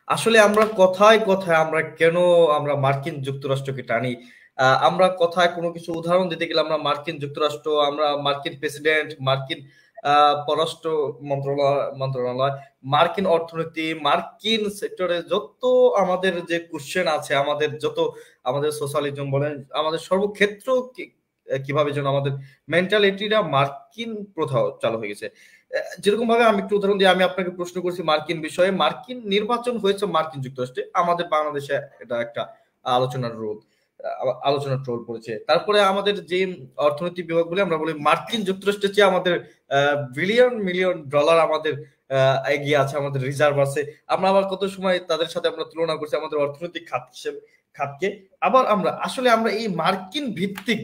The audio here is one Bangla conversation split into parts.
আসলে আমরা কথায় কথায় আমরা কেন আমরা মার্কিন যুক্তরাষ্ট্রকে টানি? আমরা কথায় কোনো কিছু উদাহরণ দিতে গেলে আমরা মার্কিন যুক্তরাষ্ট্র, আমরা মার্কিন প্রেসিডেন্ট, মার্কিন পররাষ্ট্র মন্ত্রণালয়, মার্কিন অর্থনীতি, মার্কিন সেক্টরে যত আমাদের যে কোশ্চেন আছে, আমাদের যত আমাদের সোশ্যালিজম বলেন, আমাদের সর্বক্ষেত্র কিভাবে যেন আমাদের মেন্টালিটিটা মার্কিন প্রথা চালু হয়ে গেছে। যেরকম ভাবে আমি একটু উদাহরণ দিয়ে আমি আপনাকে প্রশ্ন করছি মার্কিন বিষয়ে। মার্কিন নির্বাচন হয়েছে মার্কিন যুক্তরাষ্ট্রে, আমাদের বাংলাদেশে এটা একটা আলোচনার রোধ, আলোচনার ট্রোল পড়েছে। তারপরে আমাদের যে অর্থনৈতিক বিভাগ বলে আমরা বলি মার্কিন যুক্তরাষ্ট্রের চেয়ে আমাদের বিলিয়ন মিলিয়ন ডলার আমাদের এগিয়ে আছে, আমাদের রিজার্ভ আছে। আমরা আবার কত সময় তাদের সাথে আমরা তুলনা করছি আমাদের অর্থনৈতিক খাত হিসেবে খাতকে। আবার আমরা এই মার্কিন ভিত্তিক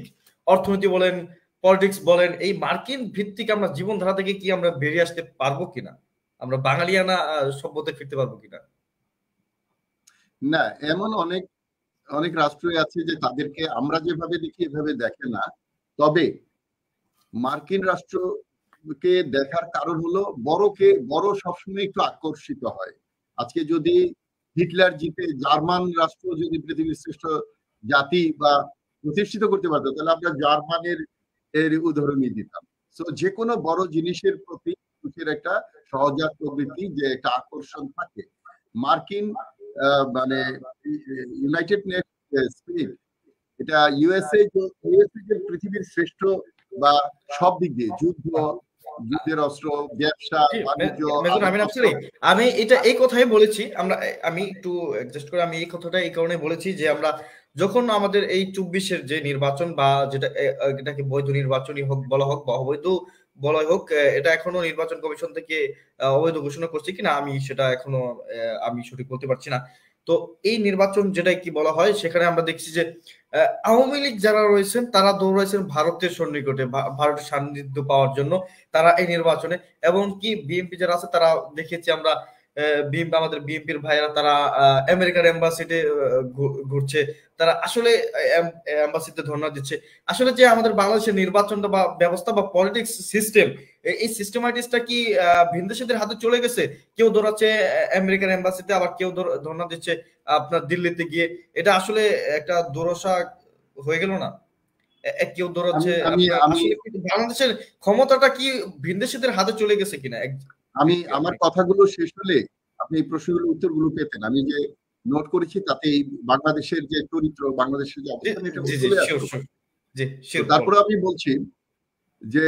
অর্থনীতি বলেন, পলিটিক্স বলেন, এই মার্কিন ভিত্তিক আমরা জীবনধারা থেকে কি আমরা বেরিয়ে আসতে পারবো কিনা, আমরা বাঙালিয়ানা সভ্যতায় ফিরতে পারবো কিনা? না, এমন অনেক অনেক রাষ্ট্রই আছে যে তাদেরকে আমরা যেভাবে দেখি এভাবে দেখে না। তবে মার্কিন রাষ্ট্রকে দেখার কারণ হলো বড় সবসময় একটু আকর্ষিত হয়। আজকে যদি হিটলার জিতে জার্মান রাষ্ট্র যদি পৃথিবীর শ্রেষ্ঠ জাতি বা প্রতিষ্ঠিত করতে পারতো, তাহলে আমরা জার্মানের এর উদাহরণই দিতাম। তো যে কোনো বড় জিনিসের প্রতি মানুষের একটা সহজাত প্রবৃত্তি, যে একটা আকর্ষণ থাকে। মার্কিন মানে ইউনাইটেড নেশনস, এটা ইউএসএ যে পৃথিবীর শ্রেষ্ঠ বা সব দিক দিয়ে যুদ্ধের অস্ত্র, ব্যবসা বাণিজ্য, আমি এটা এই কথাই বলেছি। আমি একটু অ্যাডজাস্ট করে আমি এই কথাটা এই কারণে বলেছি যে আমরা যখন আমাদের এই 24-এর যে নির্বাচন বা যেটা এটাকে বৈধ নির্বাচনই হোক বলা হোক বা অবৈধ বলা হোক, এটা এখনো নির্বাচন কমিশন থেকে অবৈধ ঘোষণা করছে কিনা আমি সেটা এখনো আমি সঠিক বলতে পারছি না। তো এই নির্বাচন যেটা কি বলা হয়, সেখানে আমরা দেখছি যে আওয়ামী লীগ যারা রয়েছেন তারা দৌড়াইছেন ভারতের সন্নিকটে, ভারতের সান্নিধ্য পাওয়ার জন্য তারা এই নির্বাচনে। এবং কি বিএনপি যারা আছে তারা দেখেছি আমরা, আমাদের বিএনপির ভাইয়েরা তারা আমেরিকার এম্বাসিতে ঘুরছে, তারা আসলে এম্বাসিতে ধর্ণা দিচ্ছে। আসলে যে আমাদের বাংলাদেশের নির্বাচনটা বা ব্যবস্থা বা পলিটিক্স সিস্টেম, এই সিস্টেমাটিক্সটা কি ভিনদেশীদের হাতে চলে গেছে? কেউ দৌড়াচ্ছে আমেরিকান এম্বাসিতে, আবার কেউ ধর্ণা দিচ্ছে আপনার দিল্লিতে গিয়ে। এটা আসলে একটা দুরসা হয়ে গেল না? কেউ দৌড়াচ্ছে। বাংলাদেশের ক্ষমতাটা কি ভিনদেশীদের হাতে চলে গেছে কিনা? আমি আমার কথাগুলো শেষ হলে আপনি এই প্রশ্নগুলোর উত্তরগুলো পেতেন। আমি যে নোট করেছি তাতে এই বাংলাদেশের যে চরিত্র, বাংলাদেশের যে অবস্থান, এটা তারপরে আমি বলছি যে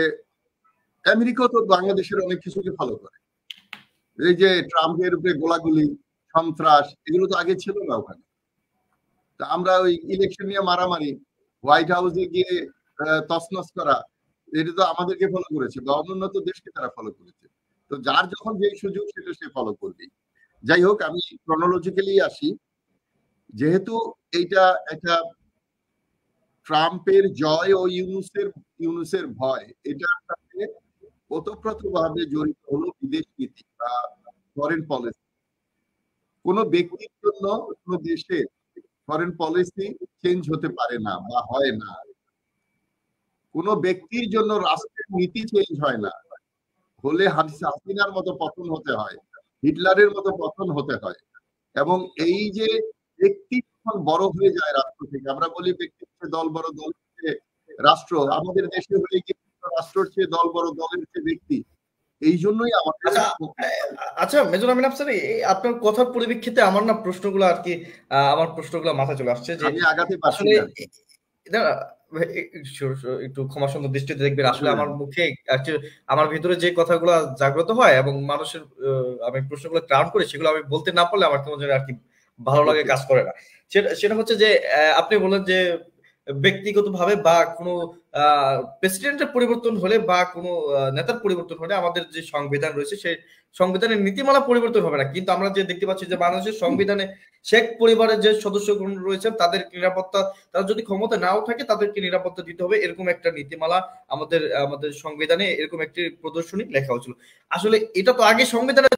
আমেরিকা তো বাংলাদেশের অনেক কিছুকে ফলো করে। এই যে ট্রাম্পের উপরে গোলাগুলি, সন্ত্রাস, এগুলো তো আগে ছিল না ওখানে। তা আমরা ওই ইলেকশন নিয়ে মারামারি, হোয়াইট হাউসে গিয়ে তছনছ করা, এটা তো আমাদেরকে ফলো করেছে বা অনুন্নত দেশকে তারা ফলো করেছে। তো যার যখন যে সুযোগ সেটা সে ফলো করবে। যাই হোক, আমি ক্রনোলজিক্যালি আসি। যেহেতু এইটা একটা ট্রাম্পের জয় ও ইউনুসের ভয়, এটার সাথে ওতপ্রোতভাবে জড়িত হলো বিদেশ নীতি বা ফরেন পলিসি। কোন ব্যক্তির জন্য কোন দেশের ফরেন পলিসি চেঞ্জ হতে পারে না বা হয় না। কোন ব্যক্তির জন্য রাষ্ট্রের নীতি চেঞ্জ হয় না। হলে হাসিনার মতো পতন হতে হয়, হিটলারের মতো পতন হতে হয়। এবং এই যে ব্যক্তি যখন বড় হয়ে যায় রাষ্ট্র থেকে, আমরা বলি ব্যক্তির চেয়ে দল বড়, দল চেয়ে রাষ্ট্র। আমাদের দেশে হলে কি রাষ্ট্রের চেয়ে দল বড়, দলের চেয়ে ব্যক্তি। এই জন্যই আমাদের। আচ্ছা মেজর আমিন আফসারি, আপনার কথার পরিপ্রেক্ষিতে আমার না প্রশ্নগুলো আর কি, আমার প্রশ্নগুলো মাথায় চলে আসছে যে আমি আগাতে পারছি না। একটু ক্ষমাসুন্দর দৃষ্টিতে দেখবেন। আসলে আমার মুখে আমার ভিতরে যে কথাগুলো জাগ্রত হয় এবং মানুষের আমি প্রশ্নগুলো ক্রাউন করি, সেগুলো আমি বলতে না পারলে আমার কেমন আর কি ভালো লাগে, কাজ করে না। সেটা হচ্ছে যে আপনি বললেন যে ব্যক্তিগতভাবে বা কোনো প্রেসিডেন্টের পরিবর্তন হলে বা কোনো নেতার পরিবর্তন হলে আমাদের যে সংবিধান রয়েছে সেই সংবিধানের নীতিমালা পরিবর্তন হবে না। কিন্তু আমরা যে দেখতে পাচ্ছি যে বাংলাদেশের সংবিধানে শেখ পরিবারের যে সদস্যগণ রয়েছেন তাদের নিরাপত্তা, তারা যদি ক্ষমতা নাও থাকে তাদেরকে নিরাপত্তা দিতে হবে, এরকম একটা নীতিমালা আমাদের সংবিধানে এরকম একটি প্রদর্শনী লেখা হয়েছিল। আসলে এটা তো আগে সংবিধানে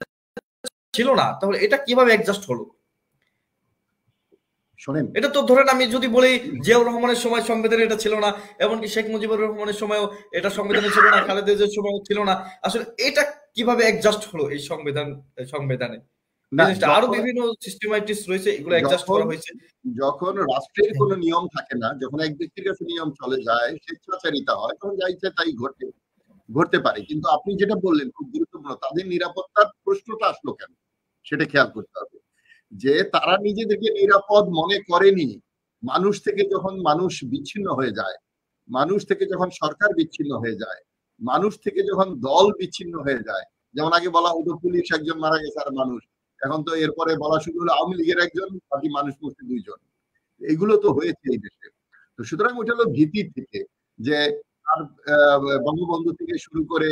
ছিল না, তাহলে এটা কিভাবে অ্যাডজাস্ট হলো? শোনেন, এটা তো ধরেন আমি যদি বলি জিয়াউর রহমানের সময় সংবিধানে এটা ছিল না, এমনকি শেখ মুজিবুর রহমানের সময়ও এটা সংবিধানে ছিল না, খালেদা জিয়ার সময়ও ছিল না। আসলে এটা কিভাবে অ্যাডজাস্ট হলো এই সংবিধানে? না, আরো বিভিন্ন সিস্টেমাইটিস রয়েছে, এগুলো অ্যাডজাস্ট করা হয়েছে। যখন রাষ্ট্রের কোনো নিয়ম থাকে না, যখন এক ব্যক্তির কাছে নিয়ম চলে যায়, স্বেচ্ছাচারিতা হয়, তখন যা ইচ্ছে তাই ঘটতে পারে। কিন্তু আপনি যেটা বললেন খুব গুরুত্বপূর্ণ, তাদের নিরাপত্তার প্রশ্নটা আসলো কেন সেটা খেয়াল করতে হবে। যে তারা নিজেদেরকে নিরাপদ মনে করেনি। মানুষ থেকে যখন মানুষ বিচ্ছিন্ন হয়ে যায়, মানুষ থেকে যখন সরকার বিচ্ছিন্ন হয়ে যায়, মানুষ থেকে যখন দল বিচ্ছিন্ন হয়ে যায়, যেমন আগে বলা হতো পুলিশ একজন মারা গেছে আর মানুষ, এখন তো এরপরে বলা শুরু হলো আওয়ামী লীগের একজন, বাকি মানুষ মধ্যে দুইজন। এগুলো তো হয়েছে এই দেশে। তো সুতরাং ওটা হলো ভীতি থেকে, যে আর বঙ্গবন্ধু থেকে শুরু করে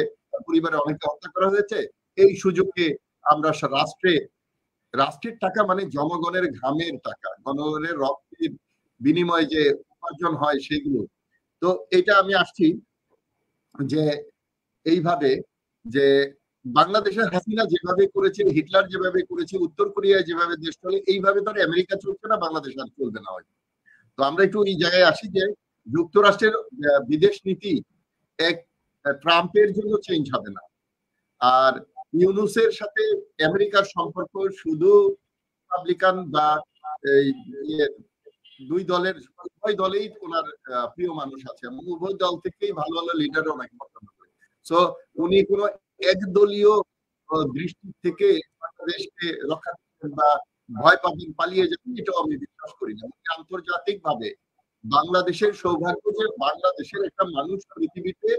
পরিবারে অনেককে হত্যা করা হয়েছে, এই সুযোগে আমরা রাষ্ট্রের টাকা মানে জনগণের ঘামের টাকা, জনগণের রক্তের বিনিময়ে যে উপার্জন হয় সেগুলো। তো এটা আমি আসছি যে এইভাবে যে বাংলাদেশের হাসিনা যেভাবে করেছে, হিটলার যেভাবে করেছে, উত্তর কোরিয়ায় যেভাবে দেশ চলে, এইভাবে তো আমেরিকা চলছে না, বাংলাদেশ আর চলবে না হয়তো। তো আমরা একটু এই জায়গায় আসি যে যুক্তরাষ্ট্রের বিদেশ নীতি এক ট্রাম্পের জন্য চেঞ্জ হবে না। আর ইউনুসের সাথে আমেরিকার সম্পর্ক শুধু রিপাবলিকান বা দুই দলের, উভয় দলেই ওনার প্রিয় মানুষ আছে এবং উভয় দল থেকেই ভালো ভালো লিডার অনেক পছন্দ করে। সো উনি কোনো একদলীয় দৃষ্টি থেকে দেশকে রক্ষা করবেন বা ভয় পাবেন, পালিয়ে যাবেন, এটাও আমি বিশ্বাস করি না। আন্তর্জাতিক ভাবে বাংলাদেশের সৌভাগ্য যে বাংলাদেশের একটা মানুষ পৃথিবীতে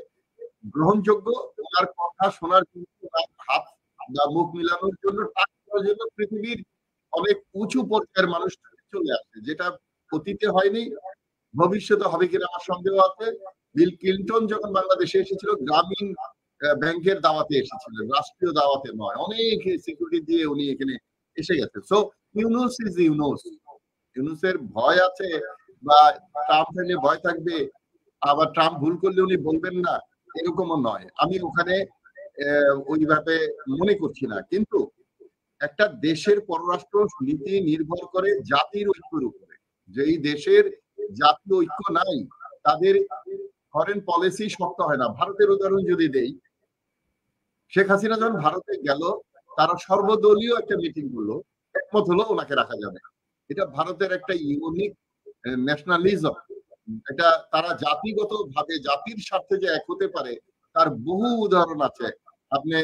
গ্রহণযোগ্য, ওনার কথা শোনার জন্য, হাত বা মুখ মিলানোর জন্য, টাকার জন্য পৃথিবীর অনেক উঁচু পর্যায়ের মানুষ চলে আসে, যেটা অতীতে হয়নি, ভবিষ্যতে হবে কিনা আমার সন্দেহ আছে। বিল ক্লিন্টন যখন বাংলাদেশে এসেছিল গ্রামীণ ব্যাংকের দাওয়াতে এসেছিলেন, রাষ্ট্রীয় দাওয়াতে নয়, অনেক সিকিউরিটি দিয়ে উনি এখানে এসে গেছে। সো ইউনুস ইজ ইউনুস, ইউনুসের ভয় আছে বা ট্রাম্প থাকলে ভয় থাকবে, আবার ট্রাম্প ভুল করলে উনি বলবেন না, এরকমও নয়। আমি ওখানে ওইভাবে মনে করছি না। কিন্তু একটা দেশের পররাষ্ট্র নীতি নির্ভর করে জাতির ঐক্যের উপরে। যেই দেশের জাতীয় ঐক্য নাই, তাদের ফরেন পলিসি শক্ত হয় না। ভারতের উদাহরণ যদি দেই, শেখ হাসিনা যখন ভারতে গেল, তারা সর্বদলীয় একটা মিটিং করলো, একমত হলো ওনাকে রাখা যাবে। এটা ভারতের একটা ইউনিক ন্যাশনালিজম। এটা তারা জাতিগত ভাবে জাতির স্বার্থে যে এক হতে পারে তার বহু উদাহরণ আছে। আপনি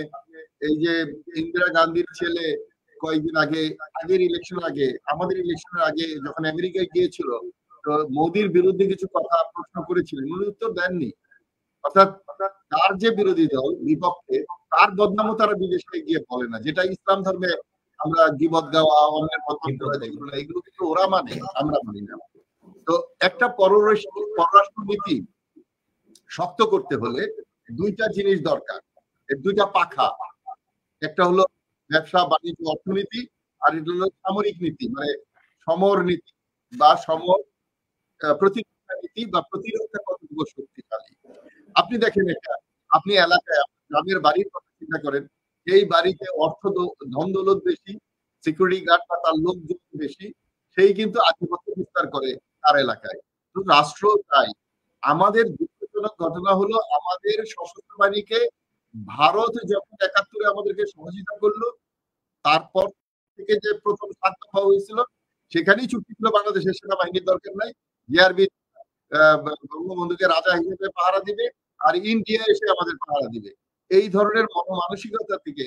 এই যে ইন্দিরা গান্ধীর ছেলে কয়েকদিন আগে, আগের ইলেকশন আগে, আমাদের ইলেকশনের আগে যখন আমেরিকায় গিয়েছিল, তো মোদির বিরুদ্ধে কিছু কথা প্রশ্ন করেছিলেন, উনি উত্তর দেননি। অর্থাৎ তার যে বিরোধী দল বিপক্ষে, তার বদনামও তারা বিদেশে গিয়ে বলে না, যেটা ইসলাম ধর্মে আমরা গীবত গাওয়া, অন্যের বদনাম করা, এগুলো কিন্তু ওরা মানে, আমরা মানি না। তো একটা পররাষ্ট্র নীতি শক্ত করতে হলে দুইটা জিনিস দরকার, দুইটা পাখা। একটা হলো ব্যবসা বাণিজ্য অর্থনীতি, আর এটা হলো সামরিক নীতি, মানে সমর নীতি বা প্রতিরক্ষা নীতি বা প্রতিরক্ষা কতটুকু শক্তিশালী। আপনি দেখেন একটা, আপনি এলাকায় গ্রামের বাড়ির কথা চিন্তা করেন, এই বাড়িতে ধন দৌলত বেশি, সিকিউরিটি গার্ড বা তার লোকজন বেশি, সেই কিন্তু আধিপত্য বিস্তার করে তার এলাকায়। তো রাষ্ট্র চাই। আমাদের দুঃখজনক ঘটনা হলো, আমাদের সশস্ত্র বাহিনীকে ভারত যখন ৭১ আমাদেরকে সহযোগিতা করলো, তারপর থেকে যে প্রথম ৭ দফা হয়েছিল, সেখানেই চুক্তি ছিল বাংলাদেশের সেনাবাহিনীর দরকার নাই, জিআরবি বঙ্গবন্ধুকে রাজা হিসেবে পাহারা দিবে আর ইন্ডিয়া এসে আমাদের পাহারা দিবে। এই ধরনের মানসিকতা থেকে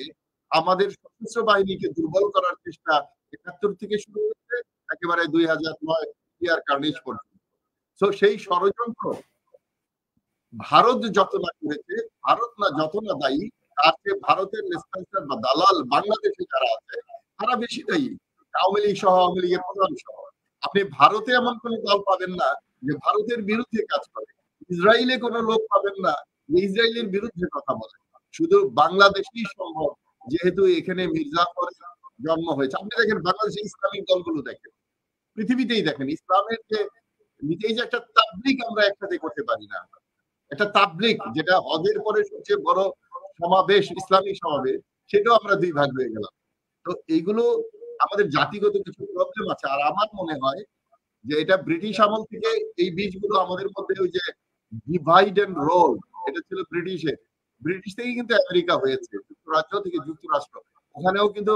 আমাদের সশস্ত্র বাহিনীকে দুর্বল করার চেষ্টা ৭১ থেকে শুরু হয়েছে, একেবারে ২০০৯ ইয়ার কার্নেজ পর্যন্ত। তো সেই ষড়যন্ত্র ভারত যত না করেছে, ভারত না যত না দায়ী, তার চেয়ে ভারতের রেসপন্সার বা দালাল বাংলাদেশে যারা আছে তারা বেশি দায়ী। আওয়ামী লীগ সহ, আওয়ামী লীগের প্রধান সহ। আপনি ভারতে এমন কোন দল পাবেন না যে ভারতের বিরুদ্ধে কাজ করে। ইসরায়েলে কোনো লোক পাবেন না যে ইসরায়েলের বিরুদ্ধে কথা বলে। শুধু বাংলাদেশেই সম্ভব, যেহেতু এখানে মির্জাফরের জন্ম হয়েছে। আপনি দেখেন বাংলাদেশে ইসলামিক দলগুলো দেখেন, পৃথিবীতেই দেখেন, ইসলামের যে এই যে একটা তাবলীগ আমরা একসাথে করতে পারি না। একটা তাবলীগ যেটা হজের পরে সবচেয়ে বড় সমাবেশ, ইসলামিক সমাবেশ, সেটাও আমরা দুই ভাগ হয়ে গেলাম। তো এইগুলো আমাদের জাতিগত কিছু প্রবলেম আছে। আর আমার মনে হয় যে এটা ব্রিটিশ আমল থেকে এই বীজগুলো আমাদের মধ্যে, ওই যে ডিভাইড এন্ড রোল, এটা ছিল ব্রিটিশের। ব্রিটিশ থেকে কিন্তু আমেরিকা হয়েছে, যুক্তরাজ্য থেকে যুক্তরাষ্ট্র। ওখানেও কিন্তু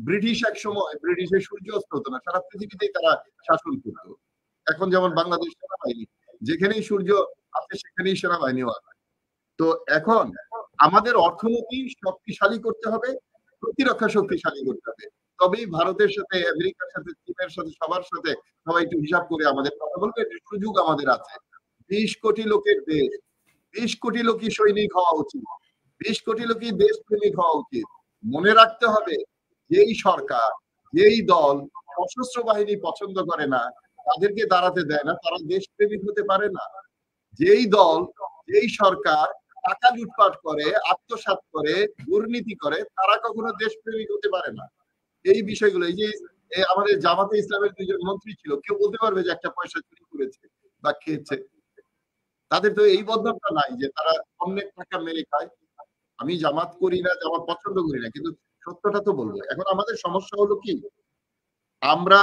ব্রিটিশ এক সময় ব্রিটিশের সূর্য অস্ত হতো না, সারা পৃথিবীতেই তারা শাসন করতো। এখন যেমন বাংলাদেশ সেনাবাহিনী, যেখানেই সূর্য আছে সেখানেই সেনাবাহিনীও আছে। তো এখন আমাদের অর্থনীতি শক্তিশালী করতে হবে, প্রতিরক্ষা শক্তিশালী করতে হবে, তবেই ভারতের সাথে, আমেরিকার সাথে, চীনের সাথে, সবার সাথে সবাই একটু হিসাব করে আমাদের কথা বলবে। সুযোগ আমাদের আছে। 20 কোটি লোকের দেশ, 20 কোটি লোকই সৈনিক হওয়া উচিত, 20 কোটি লোকই দেশপ্রেমিক হওয়া উচিত। মনে রাখতে হবে, যেই সরকার, যেই দল সশস্ত্র বাহিনী পছন্দ করে না, তাদেরকে দাঁড়াতে দেয় না, তারা দেশপ্রেমিক হতে পারে না। যেই দল, যেই সরকার টাকা লুটপাট করে, আত্মসাৎ করে, দুর্নীতি করে, তারা কখনো দেশপ্রেমিক হতে পারে না। এই বিষয়গুলো, এই যে আমাদের জামাতে ইসলামের 2 জন মন্ত্রী ছিল, কেউ বলতে পারবে যে একটা পয়সা চুরি করেছে বা খেয়েছে? তাদের তো এই বদনামটা নাই যে তারা অন্যের টাকা মেরে খায়। আমি জামাত করি না, জামাত পছন্দ করি না, কিন্তু সত্যটা তো বলবো। এখন আমাদের সমস্যা হলো কি, আমরা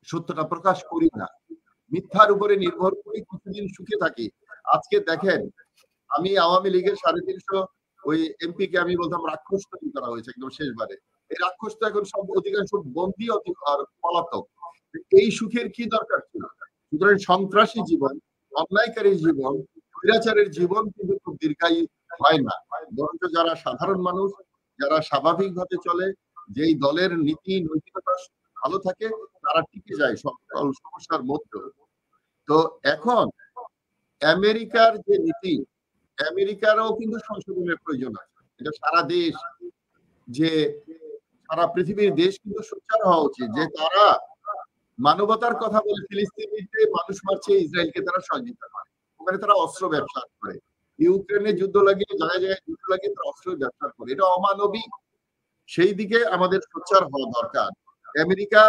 সত্যটা প্রকাশ করি না, মিথ্যার উপরে নির্ভর করে কিছুদিন সুখে থাকি। আজকে দেখেন, আমি আওয়ামী লীগের 350 ওই এমপি কে আমি বলতাম রাক্ষস তৈরি করা হয়েছে একদম শেষবারে। এই রাক্ষস তো এখন সব অধিকাংশ বন্দী আর পলাতক। এই সুখের কি দরকার ছিল? সুতরাং সন্ত্রাসী জীবন, অন্যায়কারী জীবন, স্বৈরাচারের জীবন কিন্তু খুব দীর্ঘায়ী হয় না। বরঞ্চ যারা সাধারণ মানুষ, যারা স্বাভাবিকভাবে চলে, যেই দলের নীতি নৈতিকতা ভালো থাকে, তারা টিকে যায় সকল সমস্যার মধ্যে। তো এখন আমেরিকার যে নীতি, আমেরিকারও কিন্তু সংশোধনের প্রয়োজন আছে। এটা সারা দেশ, যে সারা পৃথিবীর দেশ কিন্তু সোচ্চার হওয়া উচিত যে তারা মানবতার কথা বলে ফিলিস্তিনিতে মানুষ মারছে, ইসরায়েলকে তারা সহযোগিতা করে, ওখানে তারা অস্ত্র ব্যবসা করে, ইউক্রেনে যুদ্ধ লাগিয়ে, জায়গায় জায়গায় যুদ্ধ লাগিয়ে তারা অস্ত্র ব্যবসা করে, এটা অমানবিক। সেই দিকে আমাদের সোচ্চার হওয়া দরকার। আমেরিকা,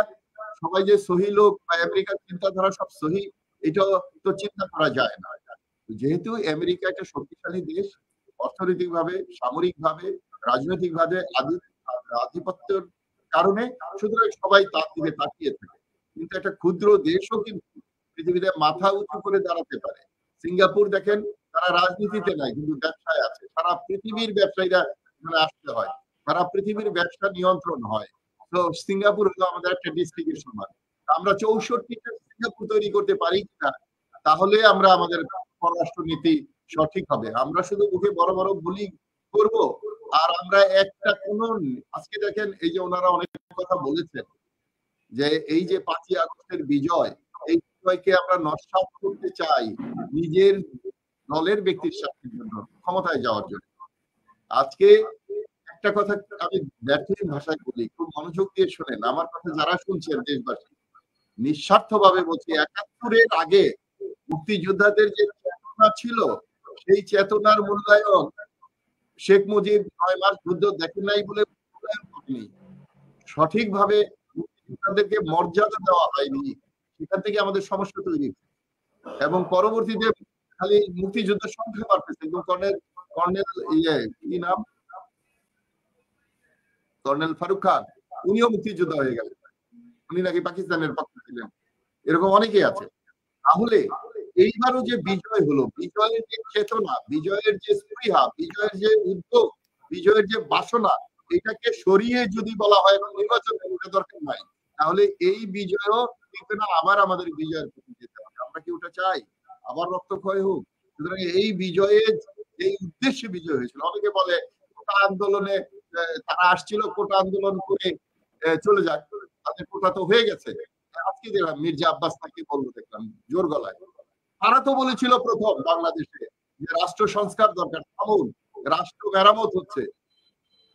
সবাই যে সহি লোক বা আমেরিকার চিন্তাধারা সব সহি, এটা তো চিন্তা করা যায় না। যেহেতু আমেরিকা একটা শক্তিশালী দেশ, অর্থনৈতিক ভাবে, সামরিক ভাবে, রাজনৈতিক ভাবে আধিপত্যের কারণে, সুতরাং সবাই তার দিকে তাকিয়ে থাকে। কিন্তু একটা ক্ষুদ্র দেশও কিন্তু পৃথিবীতে মাথা উঁচু করে দাঁড়াতে পারে। সিঙ্গাপুর দেখেন, তারা রাজনীতিতে নাই কিন্তু ব্যবসায় আছে। সারা পৃথিবীর ব্যবসায়ীরা এখানে আসতে হয়, সারা পৃথিবীর ব্যবসা নিয়ন্ত্রণ হয়। তো সিঙ্গাপুর হলো আমাদের একটা ডিস্ট্রিক্টের সমান। আমরা 64টা সিঙ্গাপুর তৈরি করতে পারি কিনা, তাহলে আমরা আমাদের পররাষ্ট্র নীতি সঠিক হবে। আমরা শুধু মুখে বড় বড় বুলি করব, আর আমরা একটা কোন, আজকে দেখেন এই যে ওনারা অনেক কথা বলেছেন যে এই যে 5ই আগস্টের বিজয়, এই বিজয়কে আমরা নস্যাৎ করতে চাই নিজের দলের ব্যক্তির স্বার্থের জন্য, ক্ষমতায় যাওয়ার জন্য। আজকে একটা কথা আমি ব্যর্থহীন ভাষায় বলি, খুব মনোযোগ দিয়ে শোনেন আমার কথা যারা শুনছেন দেশবাসী, নিঃস্বার্থভাবে বলছি, 71-এর আগে মুক্তিযোদ্ধাদের যে চেতনা ছিল, সেই চেতনার মূল্যায়ন শেখ মুজিব 9 মাস যুদ্ধ দেখেন নাই বলে মূল্যায়ন করেনি, সঠিকভাবে মুক্তিযোদ্ধাদেরকে মর্যাদা দেওয়া হয়নি, সেখান থেকে আমাদের সমস্যা তৈরি। এবং পরবর্তীতে খালি মুক্তিযুদ্ধের সংখ্যা বাড়তেছে, কিন্তু কর্নেল কি নাম, কর্নেল ফারুক খান, উনিও মুক্তিযোদ্ধা হয়ে গেলেন, উনি নাকি পাকিস্তানের পক্ষে ছিলেন, এরকম অনেকেই আছে। তাহলে এইবারও যে বিজয় হলো, বিজয়ের যে চেতনা, বিজয়ের যে স্পৃহা, বিজয়ের যে উদ্যোগ, বিজয়ের যে বাসনা, এটাকে সরিয়ে যদি বলা হয় এবং নির্বাচন দরকার নাই, তাহলে এই বিজয়ও কিন্তু না, আবার আমাদের বিজয়ের প্রতি যেতে হবে। আমরা কি ওটা চাই আবার রক্তক্ষয় হোক? সুতরাং এই বিজয়ে, এই উদ্দেশ্যে বিজয় হয়েছিল। অনেকে বলে কোটা আন্দোলনে তারা আসছিল, কোটা আন্দোলন করে চলে যাক, তাদের কোটা তো হয়ে গেছে। আজকে দেখলাম মির্জা আব্বাস নাকি বললো, দেখলাম জোর গলায়, তারা তো বলেছিল প্রথম বাংলাদেশে যে রাষ্ট্র সংস্কার দরকার, থামুন, রাষ্ট্র মেরামত হচ্ছে।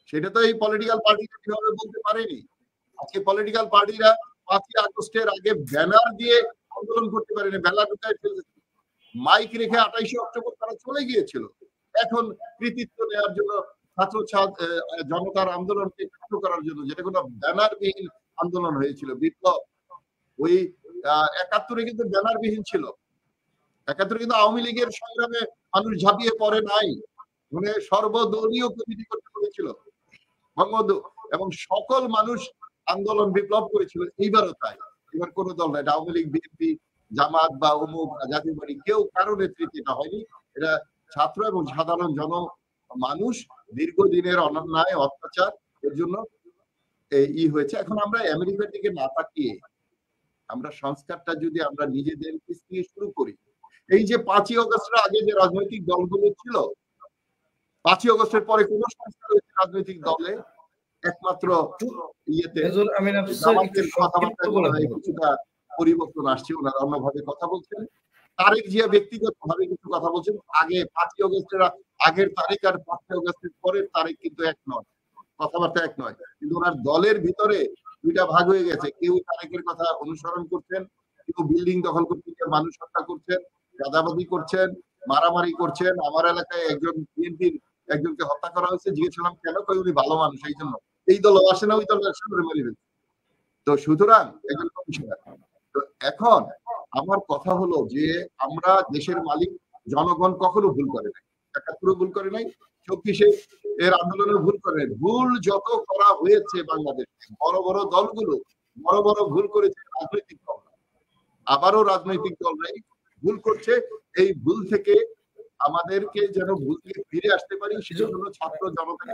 সেটা তো এই পলিটিক্যাল পার্টিরা কিভাবে বলতে পারেনি। আজকে পলিটিক্যাল পার্টিরা 5ই আগস্টের আগে ব্যানার দিয়ে আন্দোলন করতে পারেনি, ব্যানার ঢুকায় ফেলেছে, মাইক রেখে 28শে অক্টোবর তারা চলে গিয়েছিল। এখন কৃতিত্ব নেওয়ার জন্য, ছাত্র জনতার আন্দোলনকে খাটো করার জন্য, যেটা কোনো ব্যানারবিহীন আন্দোলন হয়েছিল, বিপ্লব। ওই 71-এ কিন্তু ব্যানারবিহীন ছিল। 71-এ কিন্তু আওয়ামী লীগের সংগ্রামে মানুষ ঝাঁপিয়ে পড়ে নাই, মানে সর্বদলীয় কমিটি করতে হয়েছিল বঙ্গবন্ধু, এবং সকল মানুষ আন্দোলন বিপ্লব করেছিল। এইবারও তাই, এবার কোন দল নাই, আওয়ামী লীগ, বিএনপি, জামাত বা অমুক জাতীয় পার্টি, কেউ কারো নেতৃত্বে এটা হয়নি। এটা ছাত্র এবং সাধারণ মানুষ দীর্ঘদিনের অন্যায় অত্যাচার এর জন্য হয়েছে। এখন আমরা আমেরিকার দিকে না তাকিয়ে আমরা সংস্কারটা যদি আমরা নিজেদের দিয়ে শুরু করি, এই যে ৫ই অগস্টের আগে যে রাজনৈতিক দলগুলো ছিল, ৫ই অগস্টের পরে কোন সংস্কার হয়েছে রাজনৈতিক দলে? একমাত্র ইয়েতে জামাতের কথাবার্তায় মনে হয় কিছুটা পরিবর্তন আসছে, ওনারা অন্যভাবে কথা বলছেন। তারেক জিয়া ব্যক্তিগতভাবে কিছু কথা বলছেন। আগে ৫ই অগস্টের আগের তারিখ আর ৫ই অগস্টের পরের তারিখ কিন্তু এক নয়, কথাবার্তা এক নয়। কিন্তু ওনার দলের ভিতরে দুইটা ভাগ হয়ে গেছে। কেউ তারেকের কথা অনুসরণ করছেন, কেউ বিল্ডিং দখল করতে গিয়ে মানুষ হত্যা করছেন, চাঁদাবাজি করছেন, মারামারি করছেন। আমার এলাকায় একজন বিএনপির একজনকে হত্যা করা হয়েছে, জিজ্ঞেসলাম কেন, কই উনি ভালো মানুষ এই জন্য। এই দল আসে না, ওই দল আসে করে মেরে ফেলছে। তো সুতরাং এগুলো বিষয়। তো এখন আমার কথা হলো যে আমরা দেশের মালিক, জনগণ কখনো ভুল করে নাই, ৭১ ভুল করে নাই, ২৪ এর আন্দোলনে ভুল করে নাই। ভুল যত করা হয়েছে বাংলাদেশে, বড় বড় দলগুলো বড় বড় ভুল করেছে রাজনৈতিক দল, আবারও রাজনৈতিক দলরাই ভুল করছে। এই ভুল থেকে আমাদেরকে যেন ভুল থেকে ফিরে আসতে পারি, সেজন্য ছাত্র জনতা